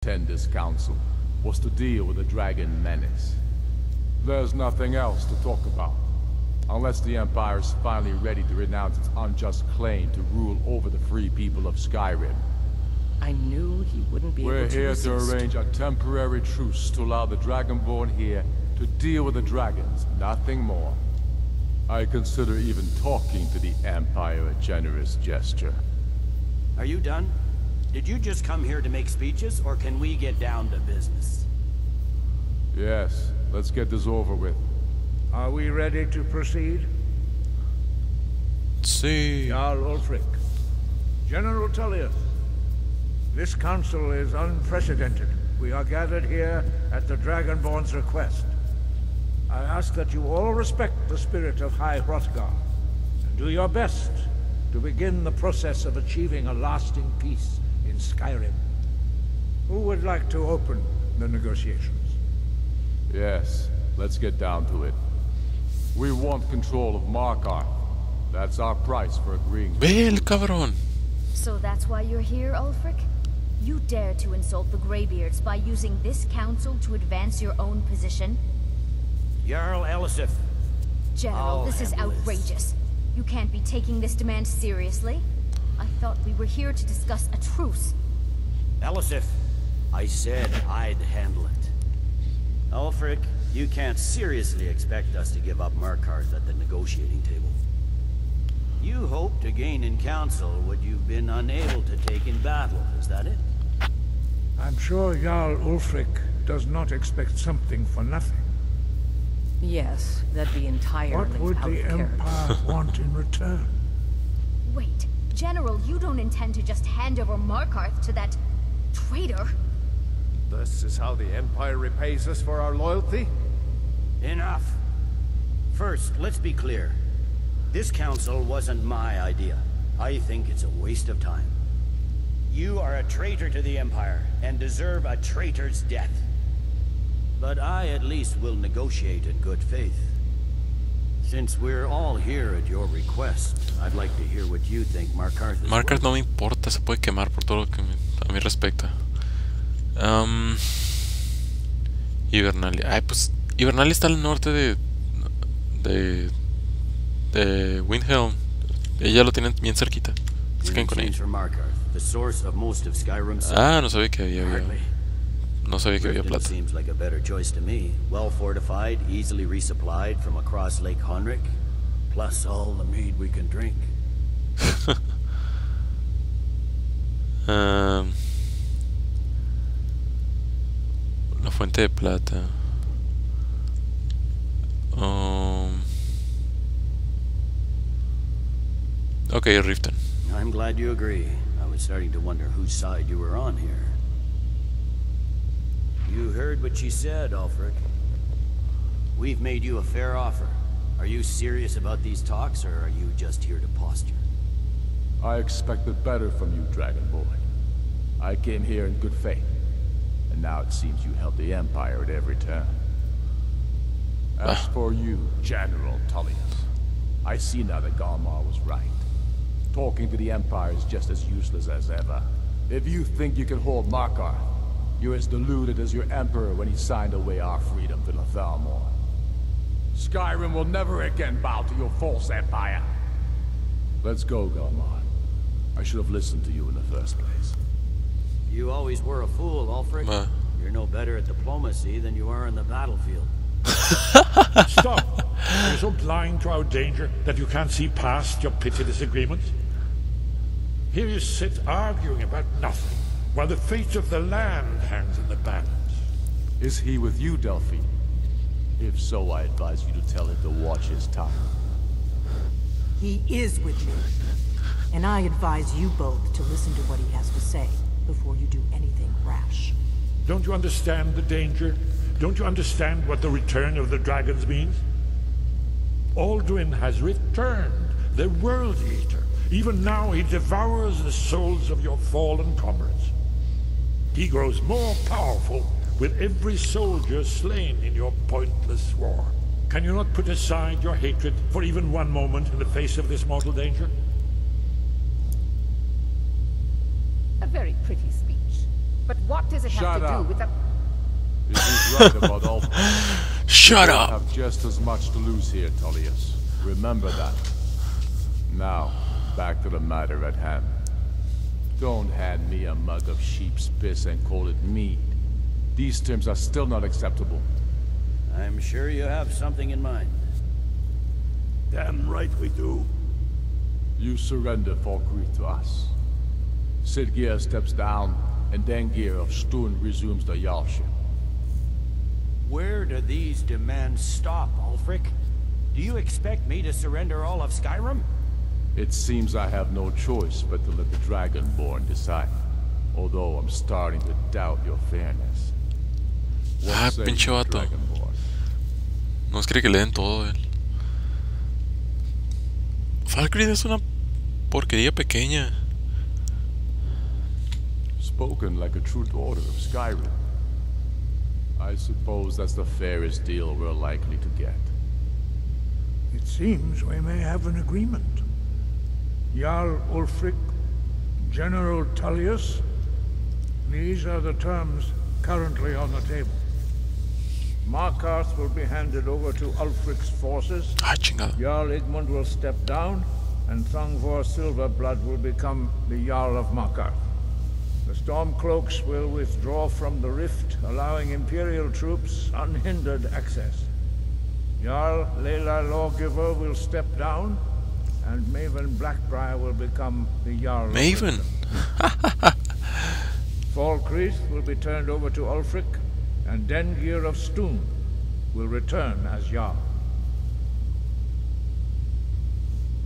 attend this council was to deal with the dragon menace. There's nothing else to talk about, unless the Empire is finally ready to renounce its unjust claim to rule over the free people of Skyrim. I knew he wouldn't be able to resist. We're here to arrange a temporary truce to allow the Dragonborn here to deal with the dragons, nothing more. I consider even talking to the Empire a generous gesture. Are you done? Did you just come here to make speeches, or can we get down to business? Yes, let's get this over with. Are we ready to proceed? See. Jarl Ulfric, General Tullius, this council is unprecedented. We are gathered here at the Dragonborn's request. I ask that you all respect the spirit of High Hrothgar, and do your best to begin the process of achieving a lasting peace in Skyrim. Who would like to open the negotiations? Yes, let's get down to it. We want control of Markarth. That's our price for agreeing. Ve el cabrón. So that's why you're here, Ulfric? You dare to insult the Greybeards by using this council to advance your own position? Jarl Elisif. General, this is outrageous. You can't be taking this demand seriously. I thought we were here to discuss a truce. Elisif, I said I'd handle it. Ulfric, you can't seriously expect us to give up Markarth at the negotiating table. You hope to gain in council what you've been unable to take in battle, is that it? I'm sure Jarl Ulfric does not expect something for nothing. Yes, that'd be entirely What would out the of character. Empire want in return? Wait, General, you don't intend to just hand over Markarth to that traitor? This is how the Empire repays us for our loyalty? Enough. First, let's be clear. This council wasn't my idea. I think it's a waste of time. You are a traitor to the Empire, and deserve a traitor's death. But I at least will negotiate in good faith. Since we're all here at your request, I'd like to hear what you think Markarth is Markarth no me importa, se puede quemar por todo lo que a mí respecta. Hibernalia. Ay, pues Hibernalia está al norte de Windhelm. Ella lo tienen bien cerquita. Se queden con ella. Ah, no sabía que había plata. Seems like a better choice to me. Well fortified, easily resupplied from across Lake Honric, plus all the mead we can drink. La fuente de plata. Okay, Riften. I'm glad you agree. I was starting to wonder whose side you were on here. You heard what she said, Ulfric. We've made you a fair offer. Are you serious about these talks, or are you just here to posture? I expected better from you, Dragonborn. I came here in good faith, and now it seems you help the Empire at every turn. As for you, General Tullius, I see now that Galmar was right. Talking to the Empire is just as useless as ever. If you think you can hold Markarth, you're as deluded as your Emperor when he signed away our freedom to Thalmor. Skyrim will never again bow to your false empire. Let's go, Galmar. I should have listened to you in the first place. You always were a fool, Ulfric. You're no better at diplomacy than you are in the battlefield. Stop! Are you so blind to our danger that you can't see past your petty disagreements? Here you sit arguing about nothing, while the fate of the land hangs in the balance. Is he with you, Delphi? If so, I advise you to tell him to watch his tongue. He is with me. And I advise you both to listen to what he has to say before you do anything rash. Don't you understand the danger? Don't you understand what the return of the dragons means? Alduin has returned, the World Eater. Even now he devours the souls of your fallen comrades. He grows more powerful with every soldier slain in your pointless war. Can you not put aside your hatred for even one moment in the face of this mortal danger? A very pretty speech. But What does it have to do with the... He's right about Ulfric. Shut You up! have just as much to lose here, Tullius. Remember that. Now, back to the matter at hand. Don't hand me a mug of sheep's piss and call it mead. These terms are still not acceptable. I'm sure you have something in mind. Damn right we do. You surrender Falkreath to us. Siggeir steps down, and Dengeir of Stun resumes the Jarlship. Where do these demands stop, Ulfric? Do you expect me to surrender all of Skyrim? It seems I have no choice but to let the Dragonborn decide. Although I'm starting to doubt your fairness. Ah, pinche vato. No es que le den todo él. Falkreath es una porquería pequeña. Spoken like a true daughter of Skyrim. I suppose that's the fairest deal we're likely to get. It seems we may have an agreement. Jarl Ulfric, General Tullius. These are the terms currently on the table. Markarth will be handed over to Ulfric's forces. Ah, chingada. Jarl Igmund will step down, and Thungvor Silverblood will become the Jarl of Markarth. The Stormcloaks will withdraw from the rift, allowing Imperial troops unhindered access. Jarl Lela Lawgiver will step down, and Maven Blackbriar will become the Jarl. Maven? Falkreath will be turned over to Ulfric, and Dengeir of Stun will return as Jarl.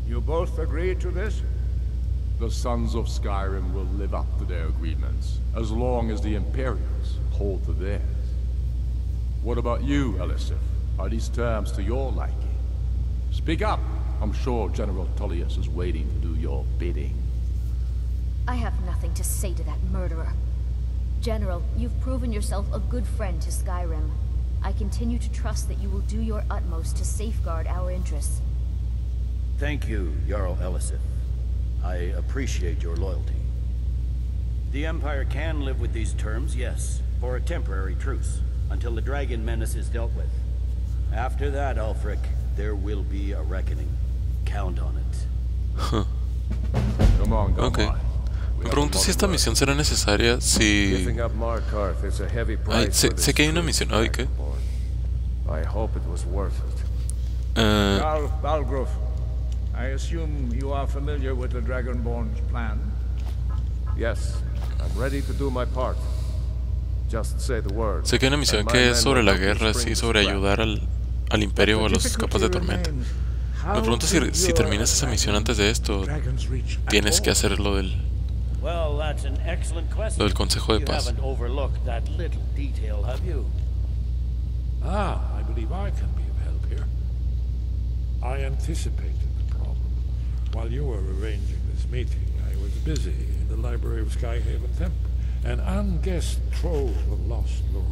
You both agree to this? The Sons of Skyrim will live up to their agreements, as long as the Imperials hold to theirs. What about you, Elisif? Are these terms to your liking? Speak up! I'm sure General Tullius is waiting to do your bidding. I have nothing to say to that murderer. General, you've proven yourself a good friend to Skyrim. I continue to trust that you will do your utmost to safeguard our interests. Thank you, Jarl Elisif. I appreciate your loyalty. The Empire can live with these terms, yes, for a temporary truce, until the dragon menace is dealt with. After that, Ulfric, there will be a reckoning. Count on it. Come on, come Okay. on. Me pregunto si esta misión será necesaria si... Giving up Markarth is a heavy price Ay, for this sé que hay una true misión... Ay, ¿qué? Dragonborn. I hope it was worth it. Jarl Balgruf, I assume you are familiar with the Dragonborn's plan? Yes, I'm ready to do my part. Just say the word. Sé que hay una misión que es sobre la guerra, sí, sobre ayudar al Imperio o a los capas de tormenta. Me pregunto si terminas esa misión antes de esto, tienes que hacer lo del Consejo de Paz. Ah, I believe I can be of help here. I anticipated the problem. While you were arranging this meeting, I was busy in the library of Skyhaven Temple, an unguessed trove of lost lore.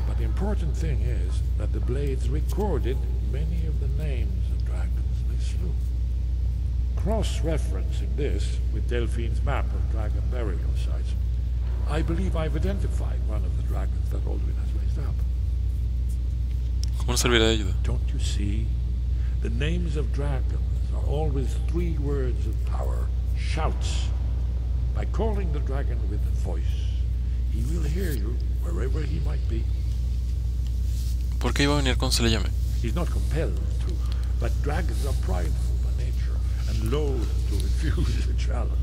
But the important thing is that the Blades recorded many of the names of dragons they slew. Cross-referencing this with Delphine's map of dragon burial sites, I believe I've identified one of the dragons that Alduin has raised up. ¿Cómo nos servirá de ayuda? Don't you see? The names of dragons are always 3 words of power, shouts. By calling the dragon with a voice, he will hear you wherever he might be. ¿Por qué iba a venir cuando se le llame? He's not compelled to, but dragons are prideful by nature and loath to refuse a challenge.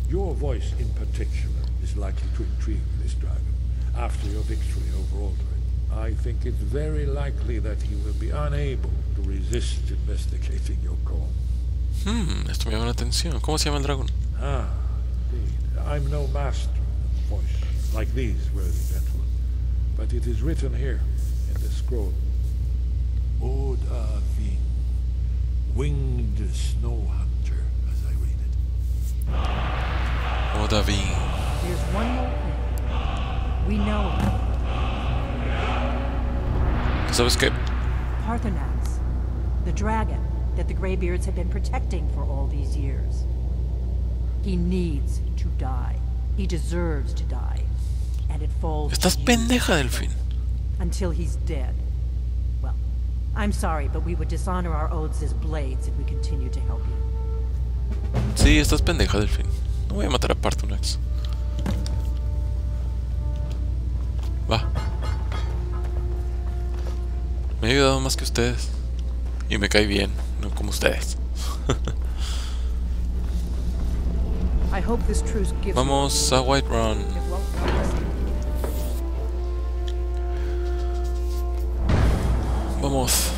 Your voice in particular is likely to intrigue this dragon after your victory over Alduin. I think it's very likely that he will be unable to resist investigating your call. Esto me llama la atención. ¿Cómo se llama el dragón? Ah, indeed. I'm no master of voice, like these worthy gentlemen. But it is written here, in the scroll. Oda Ving, winged snow hunter, as I read it. Oda Ving. There's one more thing. We know about it. ¿Sabes qué? Parthenax, the dragon that the Greybeards have been protecting for all these years. He needs to die. He deserves to die, and it falls Estás to you pendeja, Delfín. until he's dead. Well, I'm sorry, but we would dishonor our oaths as blades if we continue to help you. Sí, estás pendeja, Delfín. No voy a matar a Partunax. Va. Me ha ayudado más que ustedes. Y me cae bien, no como ustedes. I hope this truce gives Vamos a Whiterun. Vamos.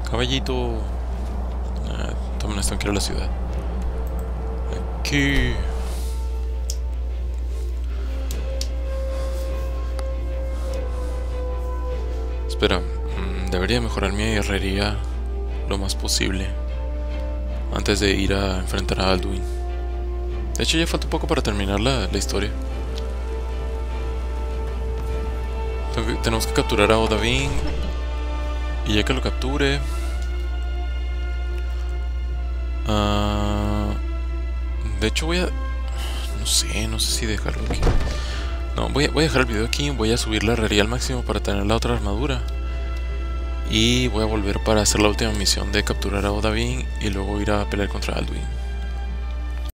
Caballito. Tomen esto, quiero la ciudad. Aquí. Espera, debería mejorar mi herrería lo más posible antes de ir a enfrentar a Alduin. De hecho ya falta un poco para terminar la historia. Tenemos que capturar a Odahviin. Y ya que lo capture, de hecho voy a... No sé si dejarlo aquí. No, voy a dejar el video aquí. Voy a subir la herrería al máximo para tener la otra armadura. Y voy a volver para hacer la última misión de capturar a Odahviin y luego ir a pelear contra Alduin.